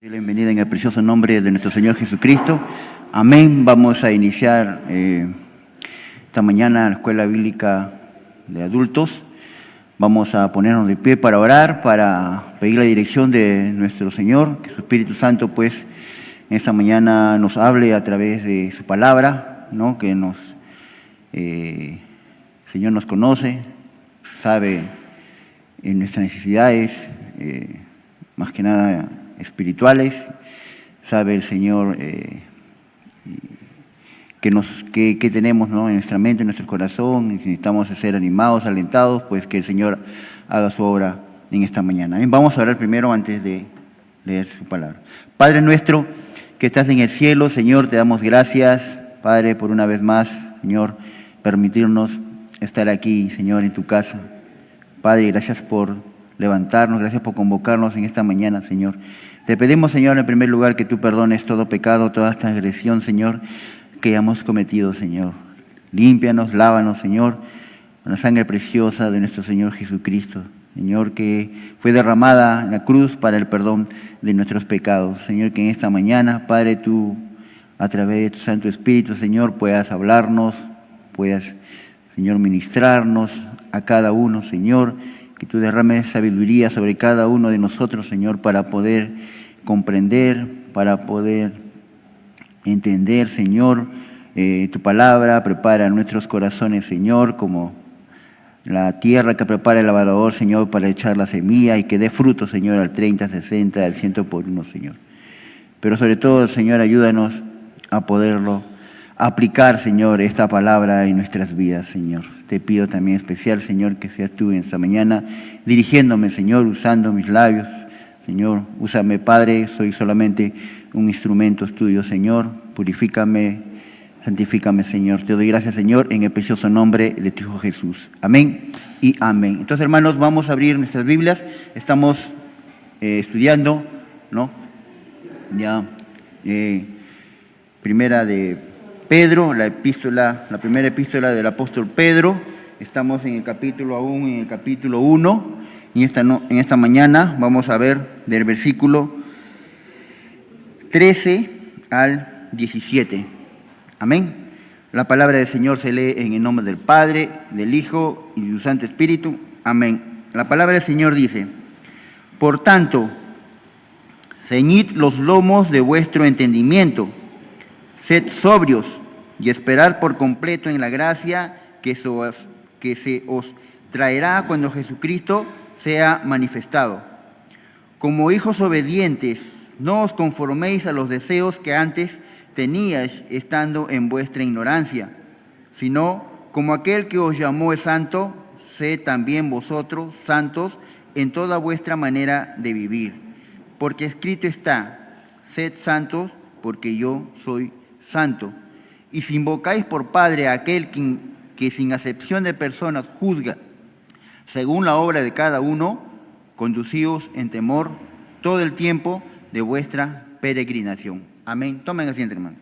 Bienvenida en el precioso nombre de nuestro Señor Jesucristo. Amén. Vamos a iniciar esta mañana la Escuela Bíblica de Adultos. Vamos a ponernos de pie para orar, para pedir la dirección de nuestro Señor, que su Espíritu Santo pues en esta mañana nos hable a través de su palabra, ¿no? Que el Señor nos conoce, sabe en nuestras necesidades, más que nada espirituales, sabe el Señor qué tenemos, ¿no? En nuestra mente, en nuestro corazón, y si necesitamos ser animados, alentados, pues que el Señor haga su obra en esta mañana. Bien, vamos a orar primero antes de leer su palabra. Padre nuestro que estás en el cielo, Señor, te damos gracias, Padre, por una vez más, Señor, permitirnos estar aquí, Señor, en tu casa. Padre, gracias por levantarnos, gracias por convocarnos en esta mañana, Señor. Te pedimos, Señor, en primer lugar, que tú perdones todo pecado, toda transgresión, Señor, que hayamos cometido, Señor. Límpianos, lávanos, Señor, con la sangre preciosa de nuestro Señor Jesucristo, Señor, que fue derramada en la cruz para el perdón de nuestros pecados. Señor, que en esta mañana, Padre, tú, a través de tu Santo Espíritu, Señor, puedas hablarnos, puedas, Señor, ministrarnos a cada uno, Señor, que tú derrames sabiduría sobre cada uno de nosotros, Señor, para poder comprender, para poder entender, Señor, tu palabra. Prepara nuestros corazones, Señor, como la tierra que prepara el labrador, Señor, para echar la semilla y que dé fruto, Señor, al 30, 60, al 100 por uno, Señor. Pero sobre todo, Señor, ayúdanos a poderlo aplicar, Señor, esta palabra en nuestras vidas, Señor. Te pido también especial, Señor, que seas tú en esta mañana dirigiéndome, Señor, usando mis labios. Señor, úsame, Padre, soy solamente un instrumento tuyo, Señor. Purifícame, santifícame, Señor. Te doy gracias, Señor, en el precioso nombre de tu Hijo Jesús. Amén y amén. Entonces, hermanos, vamos a abrir nuestras Biblias. Estamos estudiando, ¿no? Ya, primera de Pedro, la primera epístola del apóstol Pedro. Estamos en el capítulo 1, y en esta mañana vamos a ver del versículo 13 al 17. Amén. La palabra del Señor se lee en el nombre del Padre, del Hijo y del Santo Espíritu. Amén. La palabra del Señor dice: por tanto, ceñid los lomos de vuestro entendimiento, sed sobrios y esperar por completo en la gracia que se os traerá cuando Jesucristo sea manifestado. Como hijos obedientes, no os conforméis a los deseos que antes teníais estando en vuestra ignorancia, sino como aquel que os llamó es santo, sed también vosotros santos en toda vuestra manera de vivir. Porque escrito está: sed santos, porque yo soy santo. Y si invocáis por Padre a aquel que sin acepción de personas juzga según la obra de cada uno, conducíos en temor todo el tiempo de vuestra peregrinación. Amén. Tomen asiento, hermano.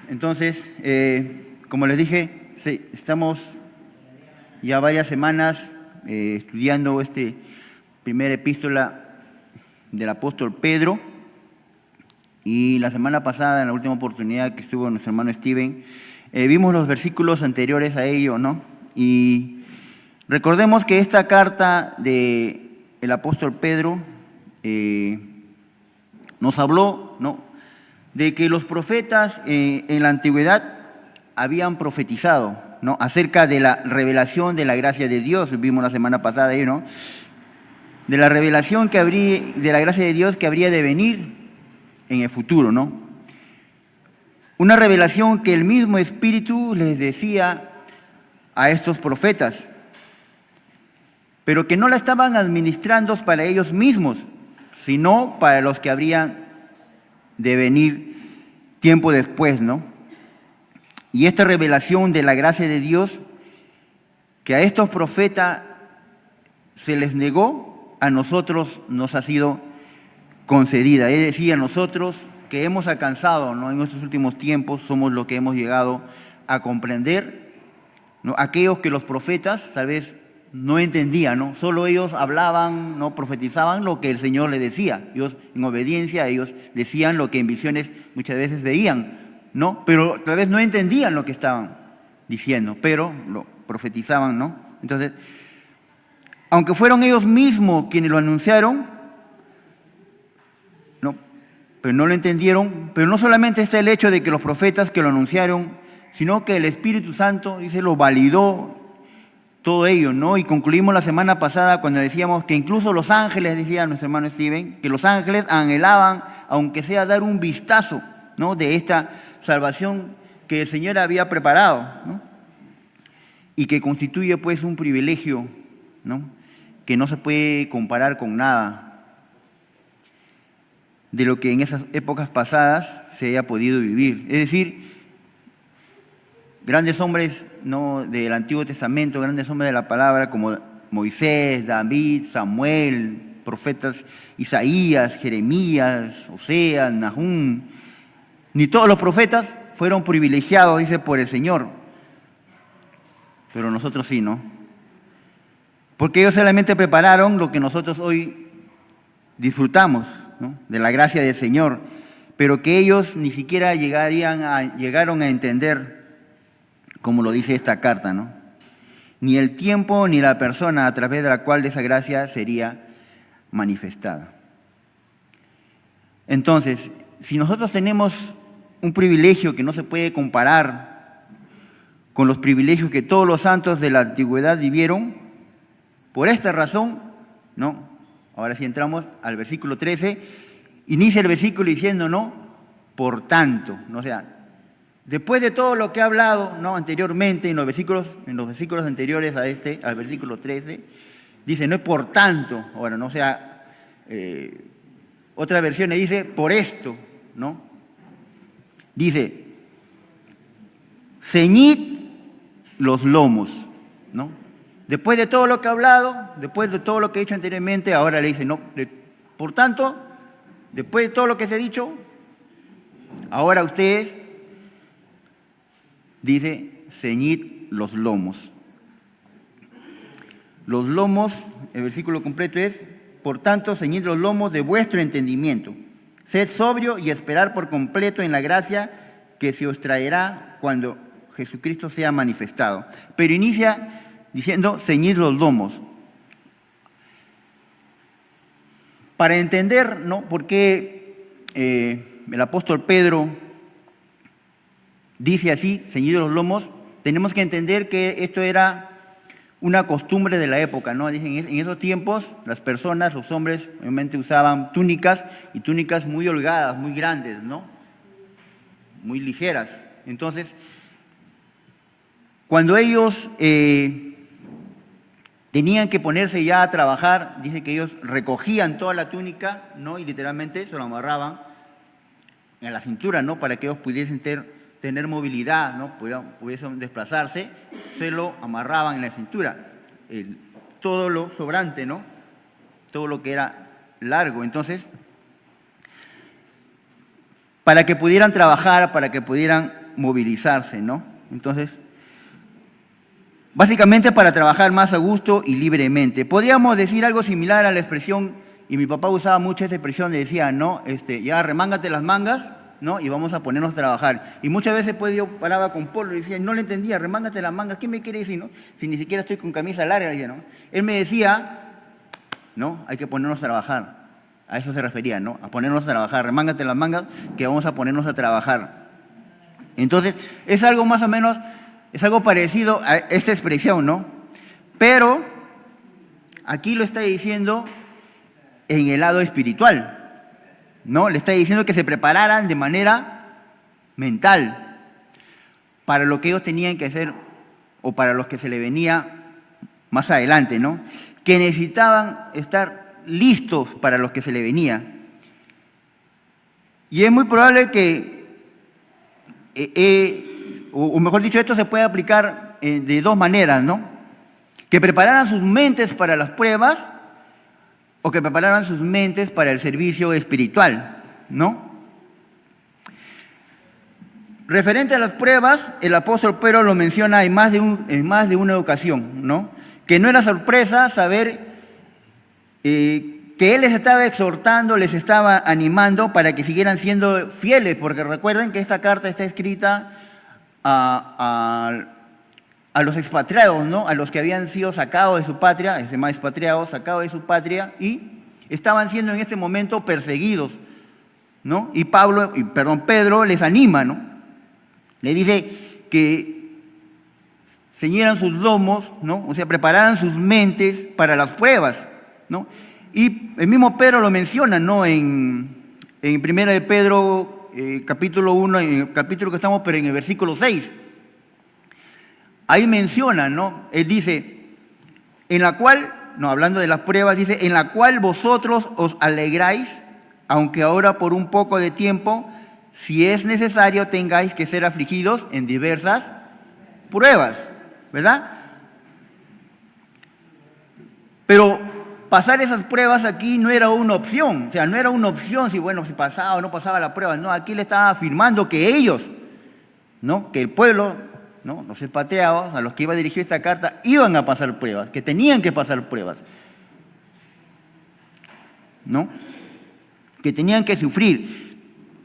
Entonces, como les dije, estamos ya varias semanas estudiando esta primera epístola del apóstol Pedro. Y la semana pasada, en la última oportunidad que estuvo nuestro hermano Steven, vimos los versículos anteriores a ello, ¿no? Y recordemos que esta carta del apóstol Pedro nos habló, ¿no?, de que los profetas en la antigüedad habían profetizado, ¿no?, acerca de la revelación de la gracia de Dios. Vimos la semana pasada ahí, ¿no?, de la revelación de la gracia de Dios que habría de venir en el futuro, ¿no? Una revelación que el mismo Espíritu les decía a estos profetas, pero que no la estaban administrando para ellos mismos, sino para los que habrían de venir tiempo después, ¿no? Y esta revelación de la gracia de Dios que a estos profetas se les negó, a nosotros nos ha sido concedida. Es decir, a nosotros que hemos alcanzado, ¿no?, en estos últimos tiempos, somos los que hemos llegado a comprender, ¿no?, aquellos que los profetas tal vez no entendían, ¿no? Solo ellos hablaban, ¿no? Profetizaban lo que el Señor les decía. Ellos, en obediencia, ellos decían lo que en visiones muchas veces veían, ¿no? Pero tal vez no entendían lo que estaban diciendo, pero lo profetizaban, ¿no? Entonces, aunque fueron ellos mismos quienes lo anunciaron, ¿no? Pero no lo entendieron. Pero no solamente está el hecho de que los profetas que lo anunciaron, sino que el Espíritu Santo, dice, lo validó todo ello, ¿no? Y concluimos la semana pasada cuando decíamos que incluso los ángeles, decía nuestro hermano Steven, que los ángeles anhelaban, aunque sea dar un vistazo, ¿no? De esta salvación que el Señor había preparado, ¿no? Y que constituye pues un privilegio, ¿no? Que no se puede comparar con nada de lo que en esas épocas pasadas se haya podido vivir. Es decir, grandes hombres, ¿no? Del Antiguo Testamento, grandes hombres de la palabra como Moisés, David, Samuel, profetas Isaías, Jeremías, Oseas, Nahum, ni todos los profetas fueron privilegiados, dice, por el Señor. Pero nosotros sí, ¿no? Porque ellos solamente prepararon lo que nosotros hoy disfrutamos, ¿no? De la gracia del Señor, pero que ellos ni siquiera llegaron a entender, como lo dice esta carta, ¿no? Ni el tiempo ni la persona a través de la cual esa gracia sería manifestada. Entonces, si nosotros tenemos un privilegio que no se puede comparar con los privilegios que todos los santos de la antigüedad vivieron, por esta razón, ¿no? Ahora sí entramos al versículo 13, inicia el versículo diciendo, ¿no? Por tanto, ¿no? O sea, después de todo lo que ha hablado, ¿no? Anteriormente, en los versículos anteriores a al versículo 13, dice, no es por tanto, ahora, ¿no? O sea, otra versión le dice, por esto, ¿no? Dice, ceñid los lomos, ¿no? Después de todo lo que ha hablado, después de todo lo que he dicho anteriormente, ahora le dice, no, por tanto, después de todo lo que se ha dicho, ahora ustedes, dice, ceñid los lomos. Los lomos, el versículo completo es, por tanto, ceñid los lomos de vuestro entendimiento. Sed sobrio y esperar por completo en la gracia que se os traerá cuando Jesucristo sea manifestado. Pero inicia diciendo, ceñid los lomos. Para entender, ¿no?, por qué el apóstol Pedro dice así, ceñid los lomos, tenemos que entender que esto era una costumbre de la época, ¿no? Dicen, en esos tiempos las personas, los hombres, obviamente usaban túnicas y túnicas muy holgadas, muy grandes, ¿no? Muy ligeras. Entonces, cuando ellos tenían que ponerse ya a trabajar, dice que ellos recogían toda la túnica, ¿no? Y literalmente se lo amarraban en la cintura, ¿no? Para que ellos pudiesen tener movilidad, ¿no? Pudiesen desplazarse, se lo amarraban en la cintura. Todo lo sobrante, ¿no? Todo lo que era largo. Entonces, para que pudieran trabajar, para que pudieran movilizarse, ¿no? Entonces, básicamente para trabajar más a gusto y libremente. Podríamos decir algo similar a la expresión, y mi papá usaba mucho esta expresión, le decía, ¿no? Ya remángate las mangas, ¿no? Y vamos a ponernos a trabajar. Y muchas veces pues yo paraba con Polo y decía, no le entendía, remángate las mangas, ¿qué me quiere decir, no? Si ni siquiera estoy con camisa larga, decía, ¿no? Él me decía, ¿no? Hay que ponernos a trabajar. A eso se refería, ¿no? A ponernos a trabajar, remángate las mangas, que vamos a ponernos a trabajar. Entonces, es algo más o menos, es algo parecido a esta expresión, ¿no? Pero aquí lo está diciendo en el lado espiritual, ¿no? Le está diciendo que se prepararan de manera mental para lo que ellos tenían que hacer o para los que se le venía más adelante, ¿no? Que necesitaban estar listos para los que se le venía. Y es muy probable que, o mejor dicho, esto se puede aplicar de dos maneras, ¿no? Que prepararan sus mentes para las pruebas o que prepararan sus mentes para el servicio espiritual, ¿no? Referente a las pruebas, el apóstol Pedro lo menciona en más de una ocasión, ¿no? que no era sorpresa saber que Él les estaba exhortando, les estaba animando para que siguieran siendo fieles, porque recuerden que esta carta está escrita a los expatriados, ¿no? A los que habían sido sacados de su patria, se llama expatriados, sacados de su patria, y estaban siendo en este momento perseguidos, ¿no? Y Pedro les anima, ¿no? Le dice que ceñieran sus lomos, ¿no? O sea, prepararan sus mentes para las pruebas, ¿no? Y el mismo Pedro lo menciona, ¿no? En Primera de Pedro, capítulo 1, en el capítulo que estamos, pero en el versículo 6. Ahí menciona, ¿no? Él dice, en la cual, no, hablando de las pruebas, dice, en la cual vosotros os alegráis, aunque ahora por un poco de tiempo, si es necesario, tengáis que ser afligidos en diversas pruebas, ¿verdad? Pero pasar esas pruebas aquí no era una opción, o sea, no era una opción si pasaba o no pasaba la prueba, no, aquí le estaba afirmando que ellos, ¿no? Que el pueblo, ¿no? Los expatriados a los que iba a dirigir esta carta iban a pasar pruebas, que tenían que pasar pruebas, ¿no? Que tenían que sufrir.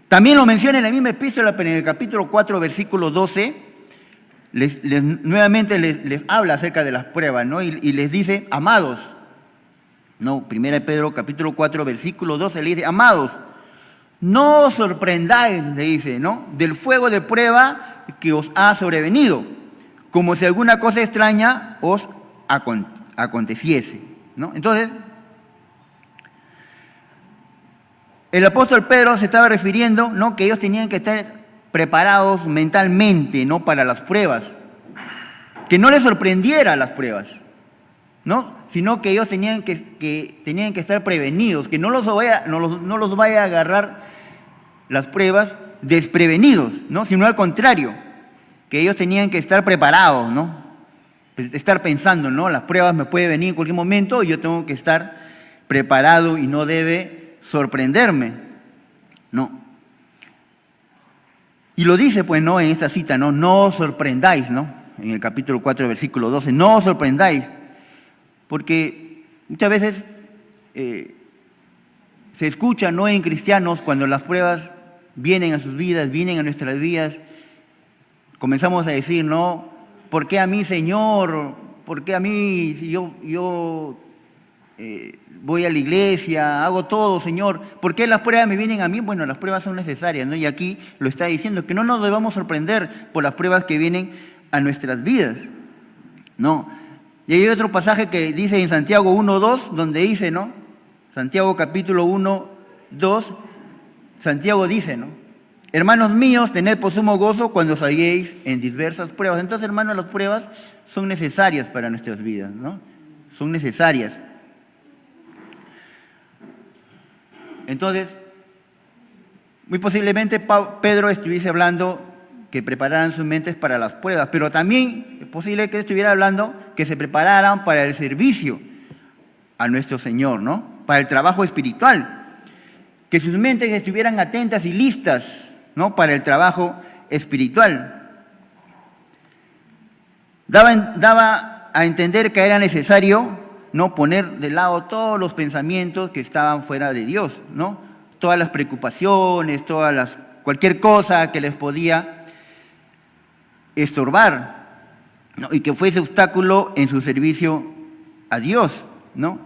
También lo menciona en la misma epístola, pero en el capítulo 4, versículo 12, nuevamente les habla acerca de las pruebas, ¿no? Y les dice, amados, no, Primera de Pedro, capítulo 4, versículo 12, le dice, amados, no os sorprendáis, le dice, ¿no? Del fuego de prueba que os ha sobrevenido, como si alguna cosa extraña os aconteciese, ¿no? Entonces, el apóstol Pedro se estaba refiriendo, ¿no? Que ellos tenían que estar preparados mentalmente, ¿no? Para las pruebas, que no les sorprendiera las pruebas, ¿no? Sino que ellos tenían que estar prevenidos, que no los vaya a agarrar las pruebas desprevenidos, ¿no? Sino al contrario, que ellos tenían que estar preparados, ¿no? Pues estar pensando, ¿no? Las pruebas me pueden venir en cualquier momento y yo tengo que estar preparado y no debe sorprenderme, ¿no? Y lo dice, pues, ¿no? En esta cita, ¿no? No os sorprendáis, ¿no? En el capítulo 4, versículo 12, no os sorprendáis, porque muchas veces se escucha, ¿no? En cristianos, cuando las pruebas vienen a sus vidas, vienen a nuestras vidas, comenzamos a decir, ¿no? ¿Por qué a mí, Señor? ¿Por qué a mí? Si yo voy a la iglesia, hago todo, Señor. ¿Por qué las pruebas me vienen a mí? Bueno, las pruebas son necesarias, ¿no? Y aquí lo está diciendo, que no nos debamos sorprender por las pruebas que vienen a nuestras vidas, ¿no? Y hay otro pasaje que dice en Santiago 1:2, donde dice, ¿no? Santiago capítulo 1:2, Santiago dice, ¿no? Hermanos míos, tened por sumo gozo cuando os halléis en diversas pruebas. Entonces, hermanos, las pruebas son necesarias para nuestras vidas, ¿no? Son necesarias. Entonces, muy posiblemente Pedro estuviese hablando que prepararan sus mentes para las pruebas, pero también es posible que estuviera hablando que se prepararan para el servicio a nuestro Señor, ¿no? Para el trabajo espiritual, que sus mentes estuvieran atentas y listas, ¿no? Para el trabajo espiritual. Daba a entender que era necesario, ¿no? Poner de lado todos los pensamientos que estaban fuera de Dios, ¿no? Todas las preocupaciones, cualquier cosa que les podía estorbar, ¿no? Y que fuese obstáculo en su servicio a Dios, ¿no?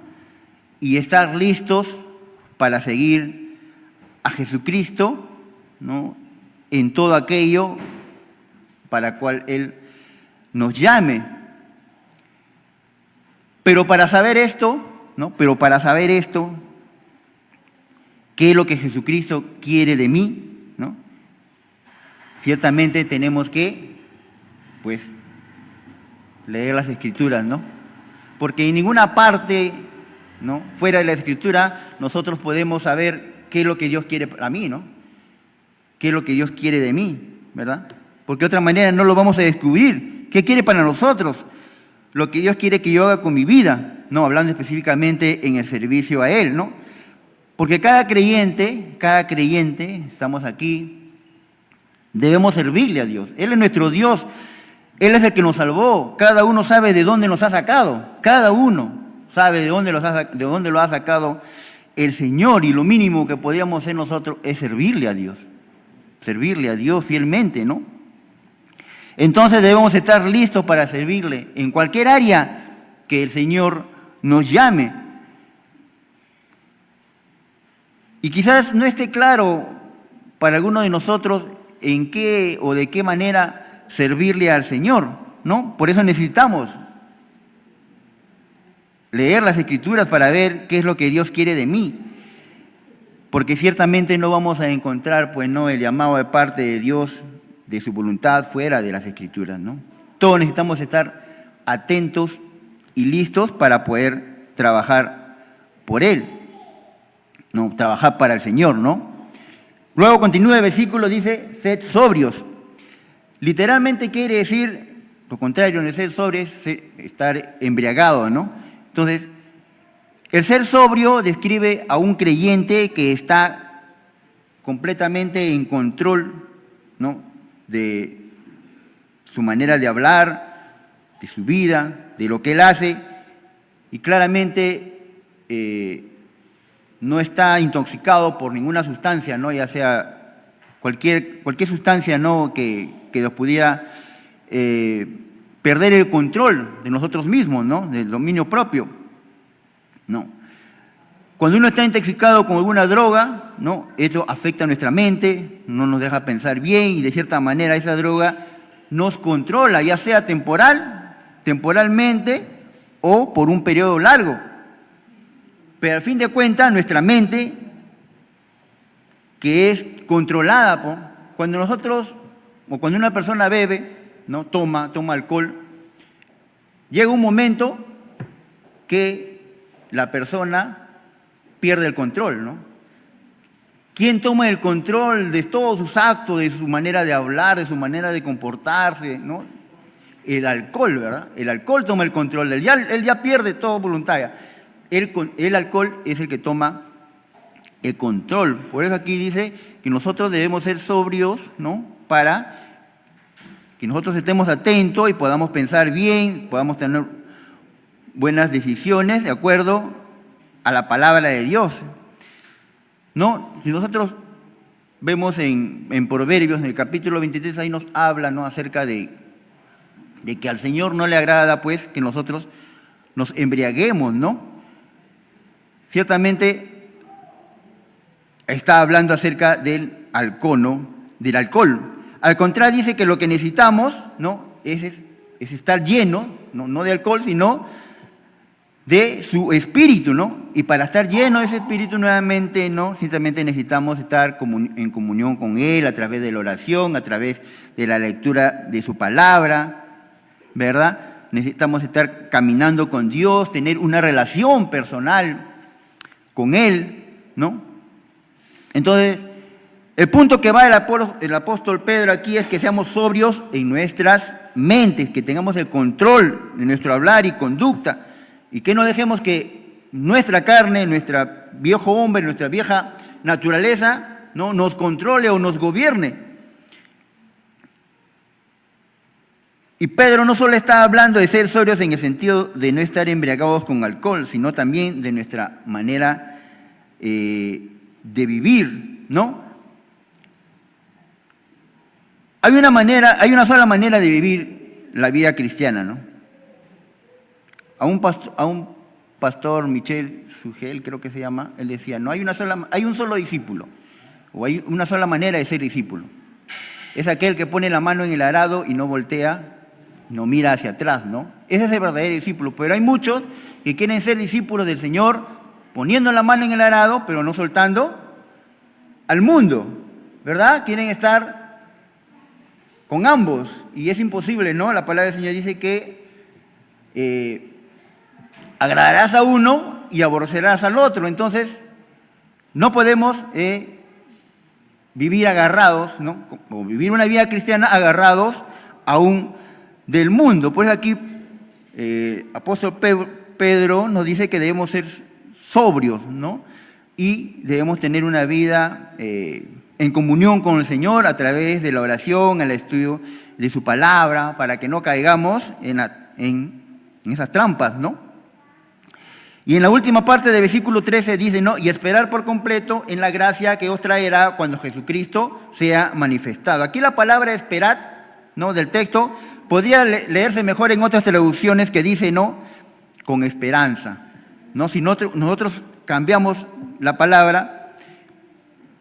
Y estar listos para seguir a Jesucristo, ¿no? En todo aquello para cual Él nos llame. Pero para saber esto, ¿no? ¿Qué es lo que Jesucristo quiere de mí, ¿no? Ciertamente tenemos que, pues, leer las Escrituras, ¿no? Porque en ninguna parte, ¿no? Fuera de la Escritura nosotros podemos saber qué es lo que Dios quiere para mí, ¿no? ¿Qué es lo que Dios quiere de mí, verdad? Porque de otra manera no lo vamos a descubrir. ¿Qué quiere para nosotros? Lo que Dios quiere que yo haga con mi vida, ¿no? Hablando específicamente en el servicio a Él, ¿no? Porque cada creyente, estamos aquí, debemos servirle a Dios. Él es nuestro Dios, Él es el que nos salvó. Cada uno sabe de dónde nos ha sacado. Cada uno sabe de dónde lo ha sacado el Señor. Y lo mínimo que podríamos hacer nosotros es servirle a Dios. Servirle a Dios fielmente, ¿no? Entonces debemos estar listos para servirle en cualquier área que el Señor nos llame. Y quizás no esté claro para alguno de nosotros en qué o de qué manera servirle al Señor, ¿no? Por eso necesitamos leer las Escrituras para ver qué es lo que Dios quiere de mí. Porque ciertamente no vamos a encontrar, pues no, el llamado de parte de Dios, de su voluntad, fuera de las Escrituras, ¿no? Todos necesitamos estar atentos y listos para poder trabajar por Él, ¿no? Trabajar para el Señor, ¿no? Luego continúa el versículo, dice, sed sobrios. Literalmente quiere decir, lo contrario de ser sobrio es estar embriagado, ¿no? Entonces, el ser sobrio describe a un creyente que está completamente en control, ¿no? De su manera de hablar, de su vida, de lo que él hace, y claramente no está intoxicado por ninguna sustancia, ¿no? Ya sea cualquier sustancia, ¿no? que nos pudiera perder el control de nosotros mismos, ¿no? Del dominio propio, ¿no? Cuando uno está intoxicado con alguna droga, ¿no? Eso afecta a nuestra mente, no nos deja pensar bien y de cierta manera esa droga nos controla, ya sea temporalmente o por un periodo largo. Pero al fin de cuentas, nuestra mente, que es controlada cuando nosotros, o cuando una persona bebe, ¿no? Toma alcohol, llega un momento que la persona pierde el control, ¿no? ¿Quién toma el control de todos sus actos, de su manera de hablar, de su manera de comportarse, ¿no? El alcohol, ¿verdad? El alcohol toma el control, él ya pierde toda voluntad. El alcohol es el que toma el control. Por eso aquí dice que nosotros debemos ser sobrios, ¿no? Para que nosotros estemos atentos y podamos pensar bien, podamos tener buenas decisiones de acuerdo a la palabra de Dios, ¿no? Si nosotros vemos en Proverbios, en el capítulo 23, ahí nos habla, ¿no? Acerca de que al Señor no le agrada, pues, que nosotros nos embriaguemos, ¿no? Ciertamente está hablando acerca del alcohol, ¿no? Del alcohol. Al contrario, dice que lo que necesitamos, ¿no? es estar lleno, no de alcohol, sino de su espíritu, ¿no? Y para estar lleno de ese espíritu nuevamente, ¿no? Simplemente necesitamos estar en comunión con Él a través de la oración, a través de la lectura de su palabra, ¿verdad? Necesitamos estar caminando con Dios, tener una relación personal con Él, ¿no? Entonces, el punto que va el apóstol Pedro aquí es que seamos sobrios en nuestras mentes, que tengamos el control de nuestro hablar y conducta, y que no dejemos que nuestra carne, nuestro viejo hombre, nuestra vieja naturaleza, ¿no? Nos controle o nos gobierne. Y Pedro no solo está hablando de ser sobrios en el sentido de no estar embriagados con alcohol, sino también de nuestra manera de vivir, ¿no? Hay una sola manera de vivir la vida cristiana, ¿no? A un pastor, Michel Sugel, creo que se llama, él decía, no hay un solo discípulo, o hay una sola manera de ser discípulo. Es aquel que pone la mano en el arado y no voltea, no mira hacia atrás, ¿no? Ese es el verdadero discípulo. Pero hay muchos que quieren ser discípulos del Señor poniendo la mano en el arado, pero no soltando al mundo, ¿verdad? Quieren estar con ambos y es imposible, ¿no? La palabra del Señor dice que agradarás a uno y aborrecerás al otro. Entonces, no podemos vivir agarrados, ¿no? O vivir una vida cristiana agarrados aún del mundo. Por eso aquí apóstol Pedro nos dice que debemos ser sobrios, ¿no? Y debemos tener una vida en comunión con el Señor a través de la oración, el estudio de su palabra, para que no caigamos en esas trampas, ¿no? Y en la última parte del versículo 13 dice, ¿no? Y esperar por completo en la gracia que os traerá cuando Jesucristo sea manifestado. Aquí la palabra esperar, ¿no? Del texto podría leerse mejor en otras traducciones que dice, ¿no? Con esperanza, ¿no? Si nosotros cambiamos la palabra,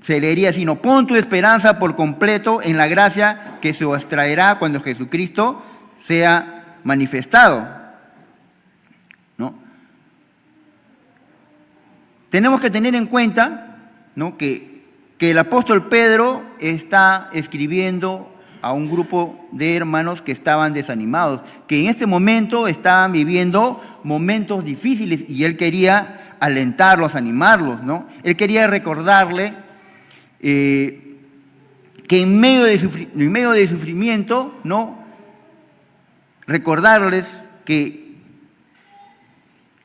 se leería así, ¿no? Pon tu esperanza por completo en la gracia que se os traerá cuando Jesucristo sea manifestado, ¿no? Tenemos que tener en cuenta, ¿no? que el apóstol Pedro está escribiendo a un grupo de hermanos que estaban desanimados, que en este momento estaban viviendo momentos difíciles y él quería alentarlos, animarlos, ¿no? Él quería recordarle que en medio de sufrimiento, ¿no? Recordarles que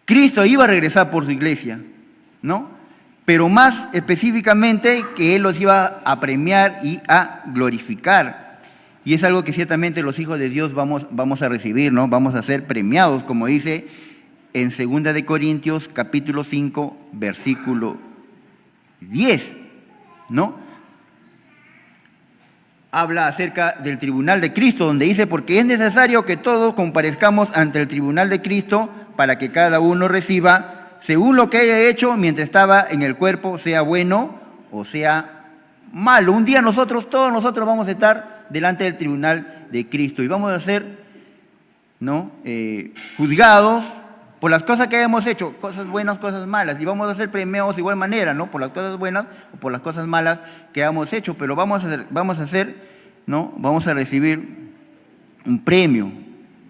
Cristo iba a regresar por su iglesia, ¿no? Pero más específicamente que Él los iba a premiar y a glorificar. Y es algo que ciertamente los hijos de Dios vamos a recibir, ¿no? Vamos a ser premiados, como dice en 2 de Corintios capítulo 5, versículo 10, ¿no? Habla acerca del tribunal de Cristo, donde dice, porque es necesario que todos comparezcamos ante el tribunal de Cristo para que cada uno reciba según lo que haya hecho mientras estaba en el cuerpo, sea bueno o sea malo. Un día todos nosotros vamos a estar delante del tribunal de Cristo y vamos a ser, ¿no? Juzgados por las cosas que hayamos hecho, cosas buenas, cosas malas, y vamos a ser premiados de igual manera, ¿no? Por las cosas buenas o por las cosas malas que hayamos hecho, pero vamos a recibir un premio,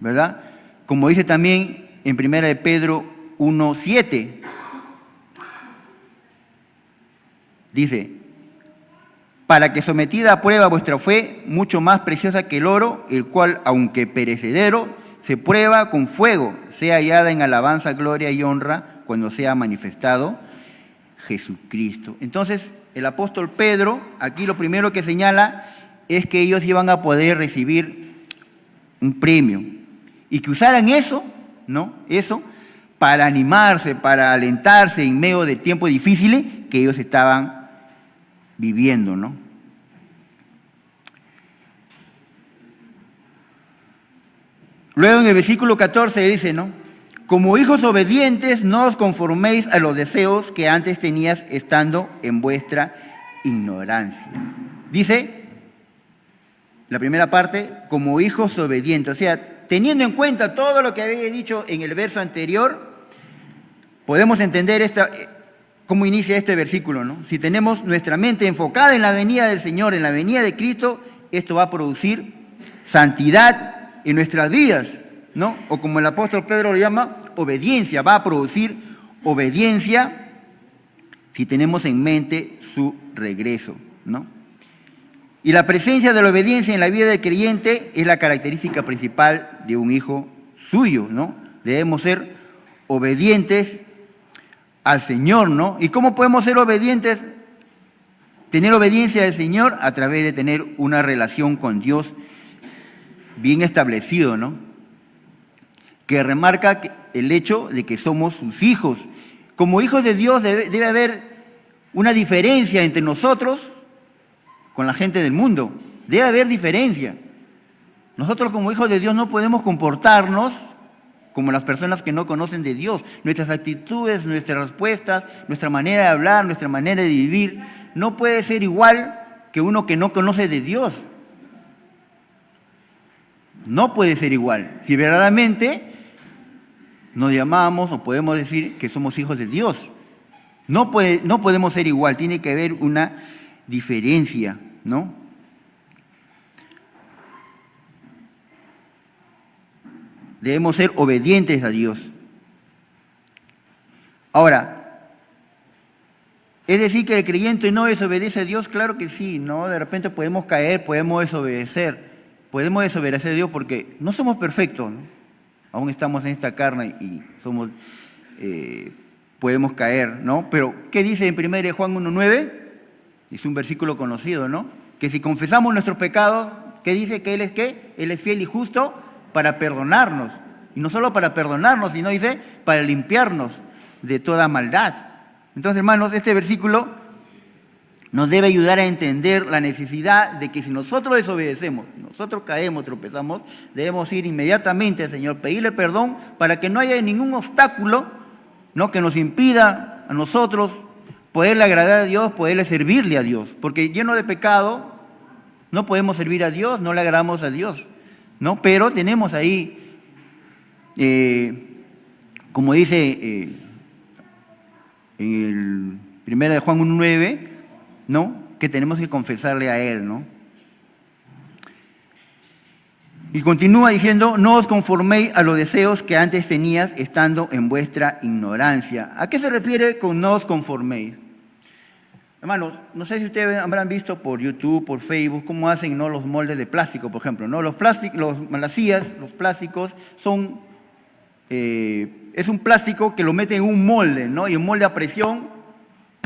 ¿verdad? Como dice también en 1 de Pedro 1:7, dice, para que sometida a prueba vuestra fe, mucho más preciosa que el oro, el cual, aunque perecedero, se prueba con fuego, sea hallada en alabanza, gloria y honra cuando sea manifestado Jesucristo. Entonces, el apóstol Pedro, aquí lo primero que señala es que ellos iban a poder recibir un premio y que usaran eso, ¿no? Eso para animarse, para alentarse en medio de tiempos difíciles que ellos estaban viviendo, ¿no? Luego en el versículo 14 dice, ¿no? Como hijos obedientes, no os conforméis a los deseos que antes tenías estando en vuestra ignorancia. Dice, la primera parte, como hijos obedientes, o sea, teniendo en cuenta todo lo que había dicho en el verso anterior, podemos entender cómo inicia este versículo, ¿no? Si tenemos nuestra mente enfocada en la venida del Señor, en la venida de Cristo, esto va a producir santidad en nuestras vidas, ¿no? O como el apóstol Pedro lo llama, obediencia, va a producir obediencia si tenemos en mente su regreso, ¿no? Y la presencia de la obediencia en la vida del creyente es la característica principal de un hijo suyo, ¿no? Debemos ser obedientes al Señor, ¿no? ¿Y cómo podemos ser obedientes? Tener obediencia al Señor a través de tener una relación con Dios bien establecido, ¿no? Que remarca el hecho de que somos sus hijos. Como hijos de Dios debe haber una diferencia entre nosotros con la gente del mundo. Debe haber diferencia. Nosotros como hijos de Dios no podemos comportarnos como las personas que no conocen de Dios. Nuestras actitudes, nuestras respuestas, nuestra manera de hablar, nuestra manera de vivir, no puede ser igual que uno que no conoce de Dios. No puede ser igual. Si verdaderamente nos llamamos o podemos decir que somos hijos de Dios, no podemos ser igual. Tiene que haber una diferencia, ¿no? Debemos ser obedientes a Dios. Ahora, ¿es decir que el creyente no desobedece a Dios? Claro que sí, ¿no? De repente podemos caer, podemos desobedecer a Dios porque no somos perfectos, ¿no? Aún estamos en esta carne y podemos caer, ¿no? Pero, ¿qué dice en 1 Juan 1:9? Es un versículo conocido, ¿no? Que si confesamos nuestros pecados, ¿qué dice? Que Él es ¿qué? Él es fiel y justo para perdonarnos. Y no solo para perdonarnos, sino dice, para limpiarnos de toda maldad. Entonces, hermanos, este versículo nos debe ayudar a entender la necesidad de que si nosotros desobedecemos, nosotros caemos, tropezamos, debemos ir inmediatamente al Señor, pedirle perdón para que no haya ningún obstáculo, ¿no?, que nos impida a nosotros poderle agradar a Dios, poderle servirle a Dios. Porque lleno de pecado no podemos servir a Dios, no le agradamos a Dios, ¿no? Pero tenemos ahí, como dice en el 1 de Juan 1:9, ¿no?, que tenemos que confesarle a Él, ¿no? Y continúa diciendo, no os conforméis a los deseos que antes tenías estando en vuestra ignorancia. ¿A qué se refiere con no os conforméis? Hermanos, no sé si ustedes habrán visto por YouTube, por Facebook, cómo hacen, ¿no?, los moldes de plástico, por ejemplo, ¿no? Las malacías, los plásticos son, es un plástico que lo meten en un molde, ¿no? Y un molde a presión,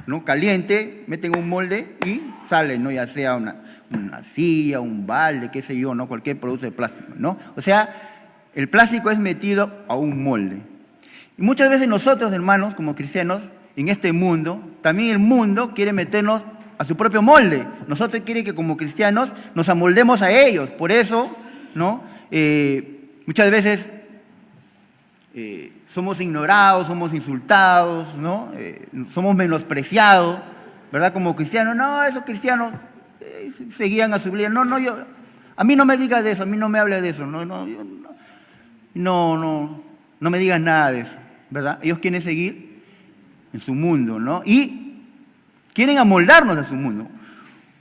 ¿no?, caliente, meten un molde y sale, ¿no?, ya sea una silla, un balde, qué sé yo, ¿no?, cualquier producto de plástico, ¿no? O sea, el plástico es metido a un molde. Y muchas veces nosotros, hermanos, como cristianos, en este mundo, también el mundo quiere meternos a su propio molde. Nosotros quiere que como cristianos nos amoldemos a ellos. Por eso, ¿no?, muchas veces somos ignorados, somos insultados, ¿no? Somos menospreciados, ¿verdad? Como cristianos, no, esos cristianos seguían a su vida. No, a mí no me digas de eso, a mí no me hables de eso, no me digas nada de eso, ¿verdad? Ellos quieren seguir en su mundo, ¿no? Y quieren amoldarnos a su mundo.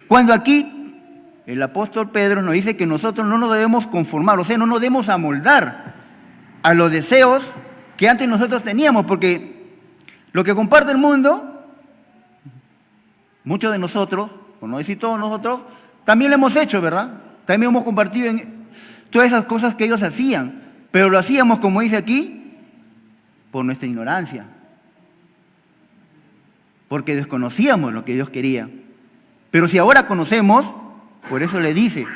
Cuando aquí el apóstol Pedro nos dice que nosotros no nos debemos conformar, o sea, no nos debemos amoldar a los deseos que antes nosotros teníamos, porque lo que comparte el mundo, muchos de nosotros, por no decir todos nosotros, también lo hemos hecho, ¿verdad? También hemos compartido en todas esas cosas que ellos hacían, pero lo hacíamos, como dice aquí, por nuestra ignorancia, porque desconocíamos lo que Dios quería. Pero si ahora conocemos, por eso le dice el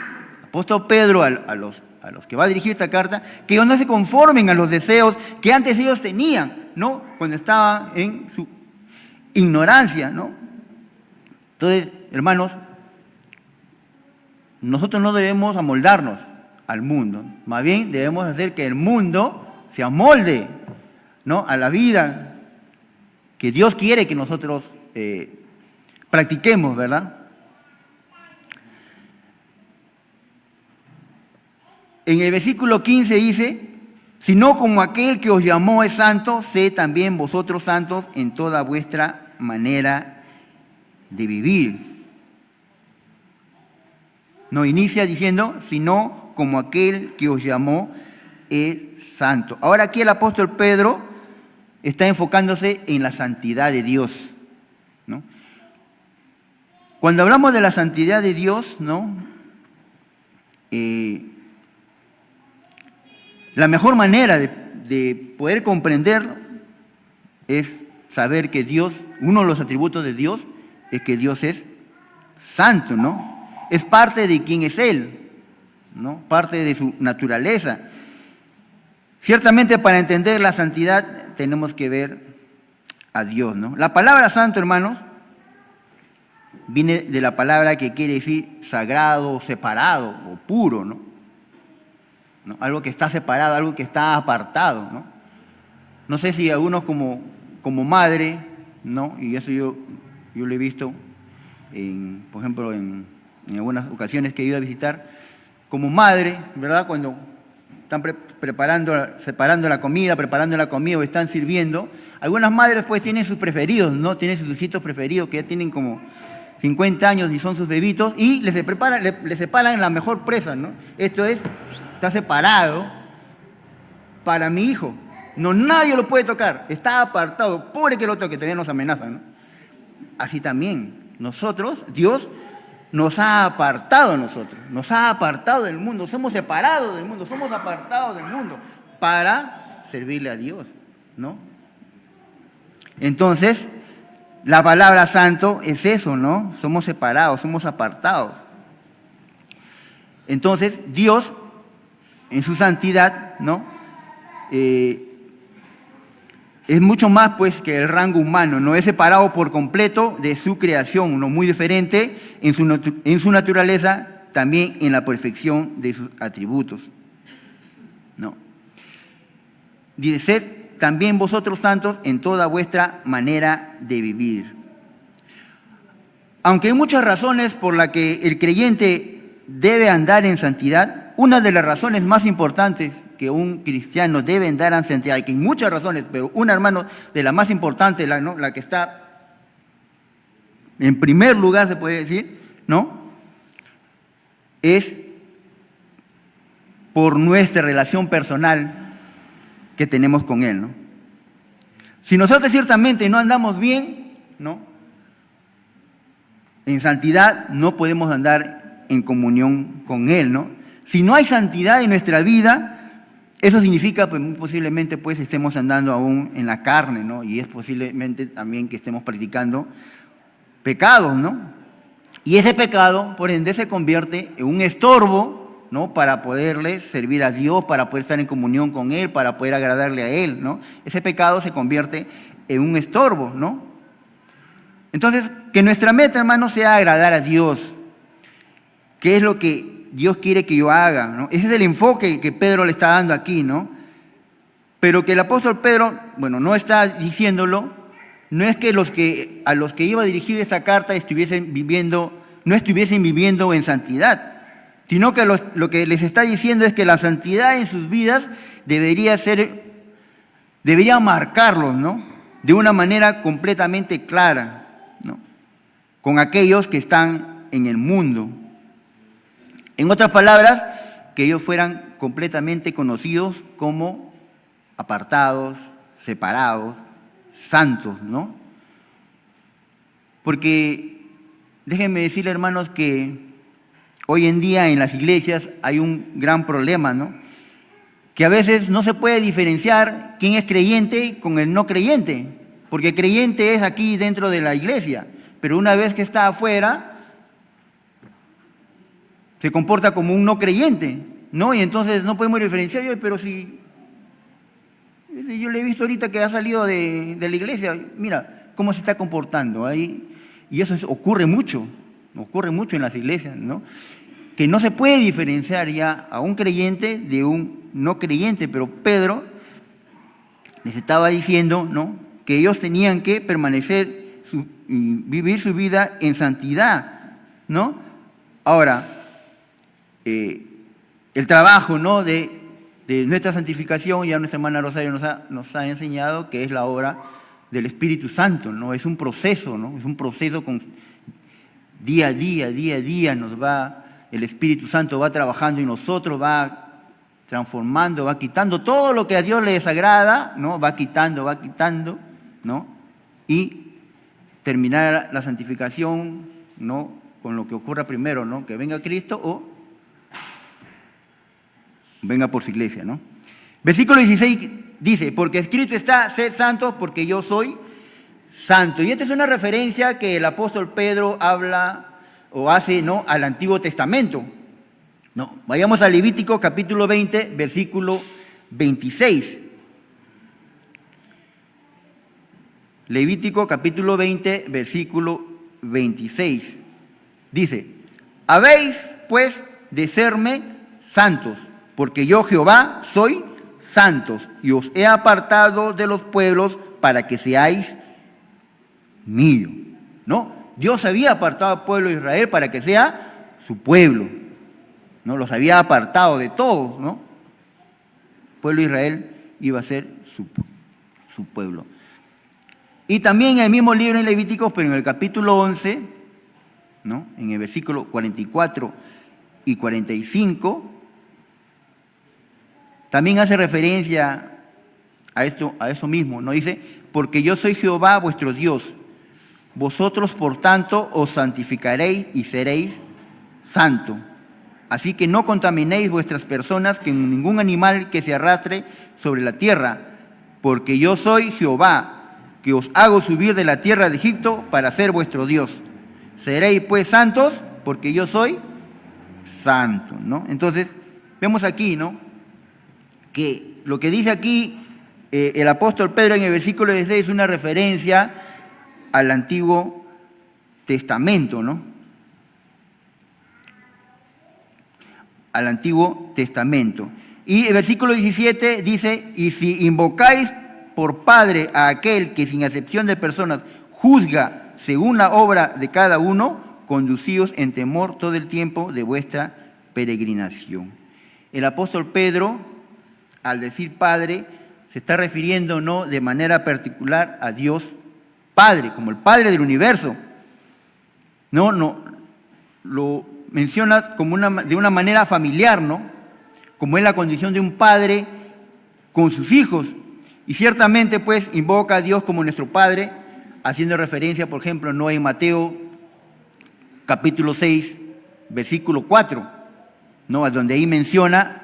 apóstol Pedro a los que va a dirigir esta carta, que ellos no se conformen a los deseos que antes ellos tenían, ¿no?, cuando estaban en su ignorancia, ¿no? Entonces, hermanos, nosotros no debemos amoldarnos al mundo, más bien debemos hacer que el mundo se amolde, ¿no?, a la vida que Dios quiere que nosotros practiquemos, ¿verdad? En el versículo 15 dice, sino como aquel que os llamó es santo, sed también vosotros santos en toda vuestra manera de vivir. No inicia diciendo, sino como aquel que os llamó es santo. Ahora aquí el apóstol Pedro está enfocándose en la santidad de Dios, ¿no? Cuando hablamos de la santidad de Dios, ¿no?, la mejor manera de poder comprender es saber que Dios, uno de los atributos de Dios, es que Dios es santo, ¿no? Es parte de quién es Él, ¿no?, parte de su naturaleza. Ciertamente para entender la santidad tenemos que ver a Dios, ¿no? La palabra santo, hermanos, viene de la palabra que quiere decir sagrado, separado o puro, ¿no? Algo que está separado, algo que está apartado, ¿no? No sé si algunos como madre, ¿no?, y eso yo lo he visto, por ejemplo, en algunas ocasiones que he ido a visitar, como madre, ¿verdad?, cuando están separando la comida, preparando la comida o están sirviendo, algunas madres pues tienen sus preferidos, ¿no?, tienen sus hijitos preferidos que ya tienen como 50 años y son sus bebitos y les separan la mejor presa, ¿no? Esto está separado para mi hijo. No, nadie lo puede tocar, está apartado, pobre que lo toque, todavía nos amenazan, ¿no? Así también, nosotros, Dios nos ha apartado nos ha apartado del mundo, somos separados del mundo, somos apartados del mundo para servirle a Dios, ¿no? Entonces, la palabra santo es eso, ¿no? Somos separados, somos apartados. Entonces, Dios, en su santidad, ¿no? Es mucho más pues que el rango humano, no es separado por completo de su creación, no muy diferente en su naturaleza, también en la perfección de sus atributos. ¿No? Dice, sed también vosotros santos en toda vuestra manera de vivir. Aunque hay muchas razones por las que el creyente debe andar en santidad, una de las razones más importantes que un cristiano debe andar en santidad, hay que hay muchas razones, pero una, hermano, de la más importante, la que está en primer lugar, se puede decir, ¿no? Es por nuestra relación personal que tenemos con Él, ¿no? Si nosotros ciertamente no andamos bien, ¿no? En santidad no podemos andar en comunión con Él, ¿no? Si no hay santidad en nuestra vida, eso significa, pues, muy posiblemente, pues, estemos andando aún en la carne, ¿no? Y es posiblemente también que estemos practicando pecados, ¿no? Y ese pecado, por ende, se convierte en un estorbo, ¿no? Para poderle servir a Dios, para poder estar en comunión con Él, para poder agradarle a Él, ¿no? Ese pecado se convierte en un estorbo, ¿no? Entonces, que nuestra meta, hermano, sea agradar a Dios. ¿Qué es lo que Dios quiere que yo haga, ¿no? Ese es el enfoque que Pedro le está dando aquí, ¿no? Pero que el apóstol Pedro, bueno, no está diciéndolo, no es que a los que iba a dirigir esa carta no estuviesen viviendo en santidad, sino que lo que les está diciendo es que la santidad en sus vidas debería marcarlos, ¿no? De una manera completamente clara, ¿no? Con aquellos que están en el mundo. En otras palabras, que ellos fueran completamente conocidos como apartados, separados, santos, ¿no? Porque déjenme decirle, hermanos, que hoy en día en las iglesias hay un gran problema, ¿no? Que a veces no se puede diferenciar quién es creyente con el no creyente, porque creyente es aquí dentro de la iglesia, pero una vez que está afuera, se comporta como un no creyente, ¿no? Y entonces no podemos diferenciar, pero si yo le he visto ahorita que ha salido de la iglesia, mira cómo se está comportando ahí, y eso ocurre mucho en las iglesias, ¿no? Que no se puede diferenciar ya a un creyente de un no creyente, pero Pedro les estaba diciendo, ¿no? Que ellos tenían que permanecer, vivir su vida en santidad, ¿no? Ahora, el trabajo, ¿no? de nuestra santificación, ya nuestra hermana Rosario nos ha enseñado que es la obra del Espíritu Santo, ¿no? Es un proceso, ¿no? Es un proceso con día a día el Espíritu Santo va trabajando en nosotros, va transformando, va quitando todo lo que a Dios le desagrada, ¿no? Va quitando, ¿no? Y terminar la santificación, ¿no? Con lo que ocurra primero, ¿no? Que venga Cristo o venga por su iglesia, ¿no? Versículo 16 dice, porque escrito está, sed santos porque yo soy santo. Y esta es una referencia que el apóstol Pedro habla o hace, ¿no? Al Antiguo Testamento, ¿no? Vayamos a Levítico capítulo 20, versículo 26. Levítico capítulo 20, versículo 26. Dice, habéis pues de serme santos, porque yo Jehová soy santos, y os he apartado de los pueblos para que seáis mío. ¿No? Dios había apartado al pueblo de Israel para que sea su pueblo, ¿no? Los había apartado de todos, ¿no? El pueblo de Israel iba a ser su pueblo. Y también en el mismo libro en Levíticos, pero en el capítulo 11, ¿no? En el versículo 44 y 45, también hace referencia a eso mismo, ¿no? Dice, porque yo soy Jehová vuestro Dios, vosotros por tanto os santificaréis y seréis santo. Así que no contaminéis vuestras personas con ningún animal que se arrastre sobre la tierra, porque yo soy Jehová, que os hago subir de la tierra de Egipto para ser vuestro Dios. Seréis pues santos, porque yo soy santo, ¿no? Entonces, vemos aquí, ¿no?, que lo que dice aquí el apóstol Pedro en el versículo 16 es una referencia al Antiguo Testamento, ¿no? Al Antiguo Testamento. Y el versículo 17 dice, y si invocáis por Padre a aquel que sin acepción de personas juzga según la obra de cada uno, conducíos en temor todo el tiempo de vuestra peregrinación. El apóstol Pedro, al decir Padre, se está refiriendo no de manera particular a Dios Padre, como el Padre del universo. No, lo menciona como de una manera familiar, ¿no? Como es la condición de un padre con sus hijos. Y ciertamente, pues, invoca a Dios como nuestro Padre, haciendo referencia, por ejemplo, no en Mateo capítulo 6, versículo 4, ¿no?, donde ahí menciona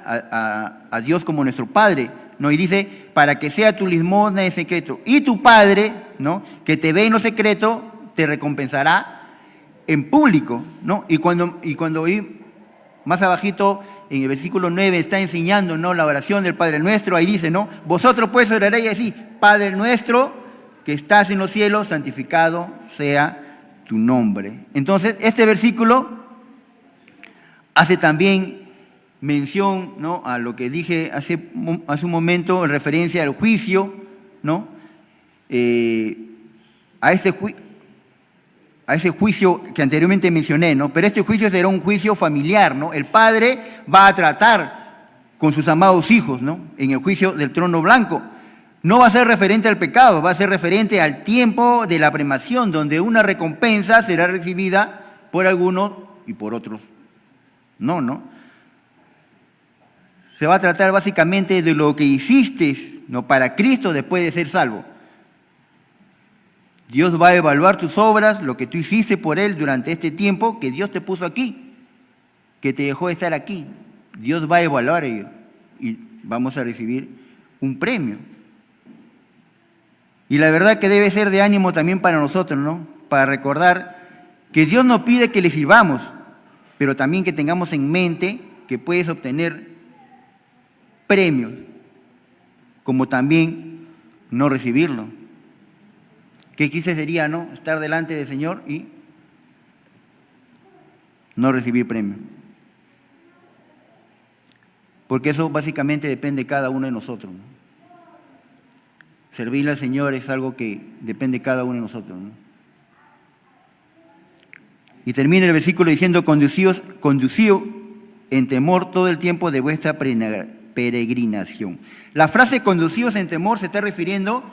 a Dios como nuestro Padre, ¿no? Y dice, para que sea tu limosna en secreto. Y tu Padre, ¿no?, que te ve en lo secreto, te recompensará en público, ¿no? Y cuando ahí, más abajito, en el versículo 9, está enseñando, ¿no?, la oración del Padre Nuestro, ahí dice, ¿no?, vosotros pues oraréis así, Padre Nuestro que estás en los cielos, santificado sea tu nombre. Entonces, este versículo hace también mención, ¿no?, a lo que dije hace un momento en referencia al juicio, ¿no?, a ese juicio que anteriormente mencioné, ¿no? Pero este juicio será un juicio familiar, ¿no? El Padre va a tratar con sus amados hijos, ¿no?, en el juicio del trono blanco. No va a ser referente al pecado, va a ser referente al tiempo de la premación, donde una recompensa será recibida por algunos y por otros no. Se va a tratar básicamente de lo que hiciste, ¿no?, para Cristo después de ser salvo. Dios va a evaluar tus obras, lo que tú hiciste por Él durante este tiempo que Dios te puso aquí, que te dejó estar aquí. Dios va a evaluar ello y vamos a recibir un premio. Y la verdad que debe ser de ánimo también para nosotros, ¿no?, para recordar que Dios nos pide que le sirvamos, pero también que tengamos en mente que puedes obtener premios, como también no recibirlo. Qué triste sería, ¿no?, estar delante del Señor y no recibir premio. Porque eso básicamente depende de cada uno de nosotros, ¿no? Servirle al Señor es algo que depende de cada uno de nosotros, ¿no? Y termina el versículo diciendo, conducíos en temor todo el tiempo de vuestra peregrinación. La frase conducíos en temor se está refiriendo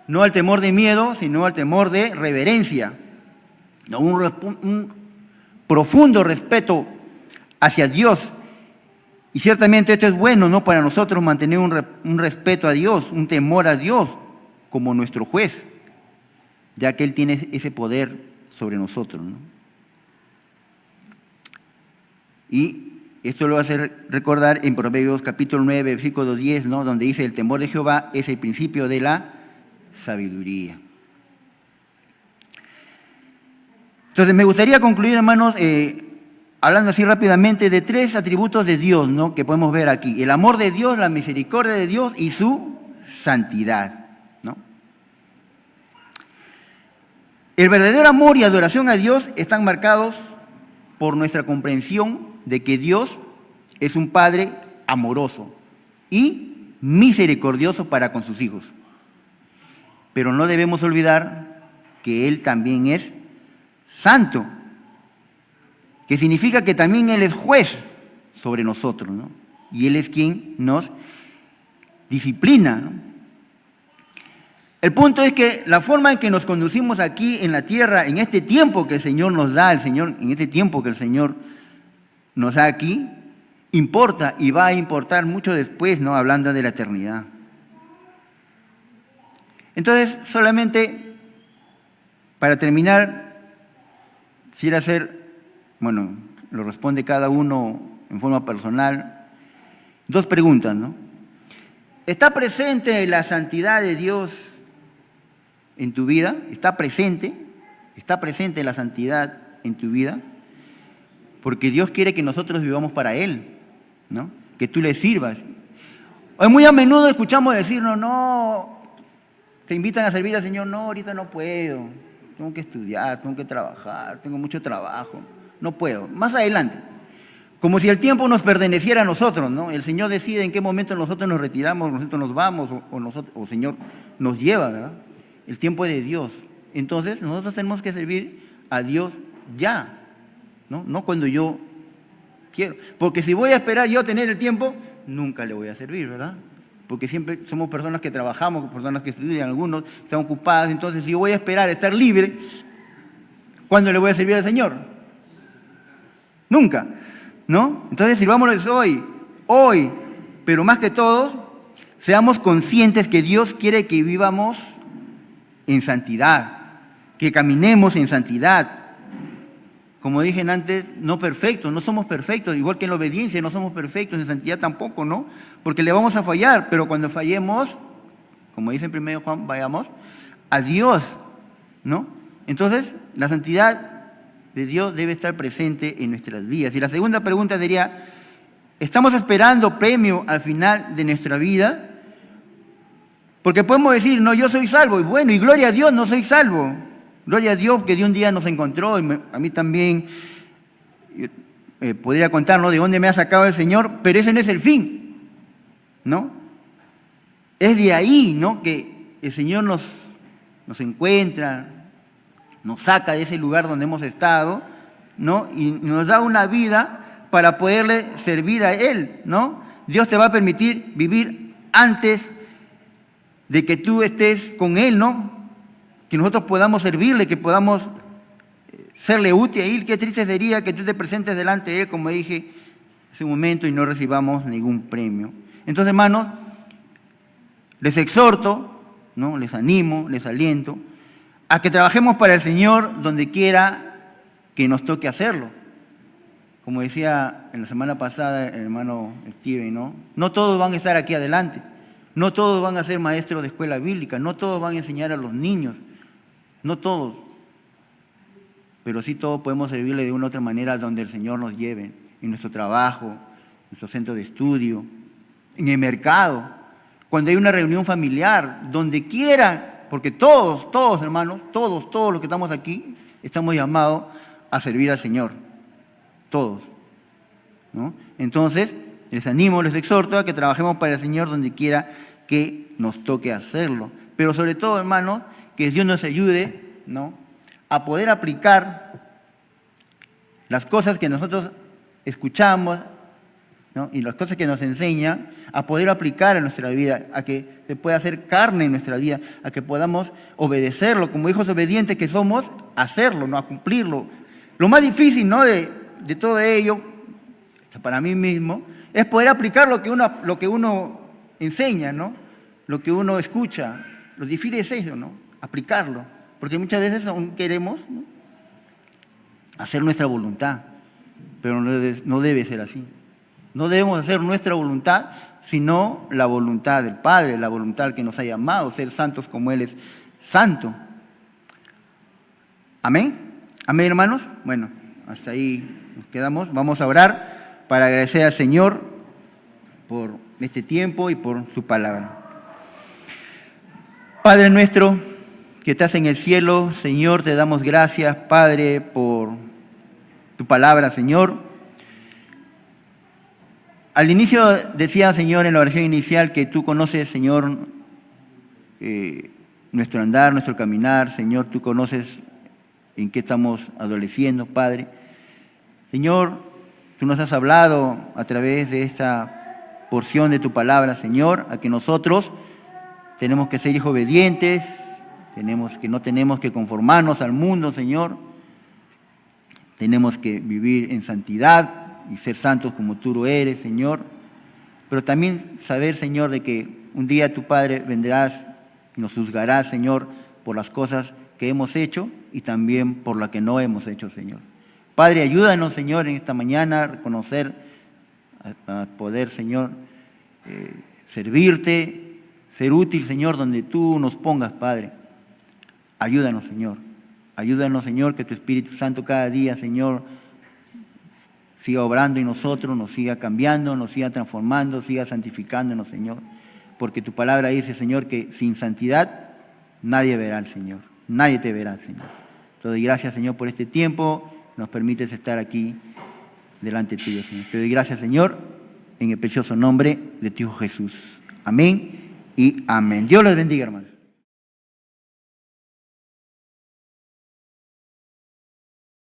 no al temor de miedo, sino al temor de reverencia, ¿no?, un profundo respeto hacia Dios. Y ciertamente esto es bueno, ¿no?, para nosotros mantener un respeto a Dios, un temor a Dios como nuestro juez, ya que Él tiene ese poder sobre nosotros, ¿no? Y esto lo hace recordar en Proverbios capítulo 9, versículo 10, ¿no?, donde dice, el temor de Jehová es el principio de la sabiduría. Entonces me gustaría concluir, hermanos, hablando así rápidamente de tres atributos de Dios, ¿no?, que podemos ver aquí: el amor de Dios, la misericordia de Dios y su santidad, ¿no? El verdadero amor y adoración a Dios están marcados por nuestra comprensión de que Dios es un Padre amoroso y misericordioso para con sus hijos. Pero no debemos olvidar que Él también es santo, que significa que también Él es juez sobre nosotros, ¿no? Y Él es quien nos disciplina, ¿no? El punto es que la forma en que nos conducimos aquí en la tierra, en este tiempo que el Señor nos da, en este tiempo que el Señor nos da aquí, importa y va a importar mucho después, ¿no?, hablando de la eternidad. Entonces, solamente para terminar, quisiera hacer, bueno, lo responde cada uno en forma personal, dos preguntas, ¿no? ¿Está presente la santidad de Dios en tu vida? ¿Está presente la santidad en tu vida? porque Dios quiere que nosotros vivamos para Él, ¿no? Que tú le sirvas. Hoy muy a menudo escuchamos decirnos, no, te invitan a servir al Señor, no, ahorita no puedo, tengo que estudiar, tengo que trabajar, tengo mucho trabajo, no puedo, más adelante. Como si el tiempo nos perteneciera a nosotros, ¿no? El Señor decide en qué momento nosotros nos retiramos, nosotros nos vamos, o el Señor nos lleva, ¿verdad? El tiempo es de Dios. Entonces, nosotros tenemos que servir a Dios ya, ¿no? No cuando yo quiero. Porque si voy a esperar yo a tener el tiempo, nunca le voy a servir, ¿verdad? Porque siempre somos personas que trabajamos, personas que estudian, algunos están ocupados. Entonces, si yo voy a esperar a estar libre, ¿cuándo le voy a servir al Señor? Nunca, ¿no? Entonces, sirvámonos hoy, pero más que todos, seamos conscientes que Dios quiere que vivamos en santidad, que caminemos en santidad. Como dije antes, no perfectos, no somos perfectos, igual que en la obediencia no somos perfectos, en santidad tampoco, ¿no? Porque le vamos a fallar, pero cuando fallemos, como dice en 1 Juan, vayamos a Dios, ¿no? Entonces, la santidad de Dios debe estar presente en nuestras vidas. Y la segunda pregunta sería, ¿estamos esperando premio al final de nuestra vida? Porque podemos decir, no, yo soy salvo, y bueno, y gloria a Dios, no soy salvo. Gloria a Dios que de un día nos encontró, y a mí también podría contarnos de dónde me ha sacado el Señor, pero ese no es el fin, ¿no? Es de ahí, ¿no?, que el Señor nos encuentra, nos saca de ese lugar donde hemos estado, ¿no?, y nos da una vida para poderle servir a Él, ¿no? Dios te va a permitir vivir antes de que tú estés con Él, ¿no? Que nosotros podamos servirle, que podamos serle útil a Él. Qué triste sería que tú te presentes delante de Él, como dije hace un momento, y no recibamos ningún premio. Entonces, hermanos, les exhorto, ¿no?, les animo, les aliento a que trabajemos para el Señor donde quiera que nos toque hacerlo. Como decía en la semana pasada el hermano Steven, ¿no? No todos van a estar aquí adelante, no todos van a ser maestros de escuela bíblica, no todos van a enseñar a los niños, no todos, pero sí todos podemos servirle de una u otra manera donde el Señor nos lleve, en nuestro trabajo, en nuestro centro de estudio, en el mercado, cuando hay una reunión familiar, donde quiera, porque todos hermanos, todos los que estamos aquí, estamos llamados a servir al Señor, todos, ¿no? Entonces, les animo, les exhorto a que trabajemos para el Señor donde quiera que nos toque hacerlo, pero sobre todo, hermanos, que Dios nos ayude, ¿no?, a poder aplicar las cosas que nosotros escuchamos, ¿no?, y las cosas que nos enseña, a poder aplicar en nuestra vida, a que se pueda hacer carne en nuestra vida, a que podamos obedecerlo, como hijos obedientes que somos, hacerlo, ¿no?, a cumplirlo. Lo más difícil, ¿no?, de todo ello, para mí mismo, es poder aplicar lo que uno enseña, ¿no?, lo que uno escucha. Lo difícil es eso, ¿no?, aplicarlo, porque muchas veces aún queremos, ¿no?, hacer nuestra voluntad, pero no debe ser así. No debemos hacer nuestra voluntad, sino la voluntad del Padre, la voluntad que nos ha llamado, ser santos como Él es santo. ¿Amén? ¿Amén, hermanos? Bueno, hasta ahí nos quedamos. Vamos a orar para agradecer al Señor por este tiempo y por su palabra. Padre nuestro que estás en el cielo, Señor, te damos gracias, Padre, por tu palabra, Señor. Al inicio decía, Señor, en la oración inicial, que tú conoces, Señor, nuestro andar, nuestro caminar. Señor, tú conoces en qué estamos adoleciendo, Padre. Señor, tú nos has hablado a través de esta porción de tu palabra, Señor, a que nosotros tenemos que ser hijos obedientes, no tenemos que conformarnos al mundo, Señor. Tenemos que vivir en santidad y ser santos como tú lo eres, Señor. Pero también saber, Señor, de que un día tu Padre vendrás y nos juzgarás, Señor, por las cosas que hemos hecho y también por las que no hemos hecho, Señor. Padre, ayúdanos, Señor, en esta mañana a reconocer, a poder, Señor, servirte, ser útil, Señor, donde tú nos pongas, Padre. Ayúdanos, Señor. Ayúdanos, Señor, que tu Espíritu Santo cada día, Señor, siga obrando en nosotros, nos siga cambiando, nos siga transformando, siga santificándonos, Señor. Porque tu palabra dice, Señor, que sin santidad nadie verá al Señor, nadie te verá, Señor. Entonces, gracias, Señor, por este tiempo, nos permites estar aquí delante tuyo, Señor. Te doy gracias, Señor, en el precioso nombre de tu Hijo Jesús. Amén y amén. Dios los bendiga, hermanos.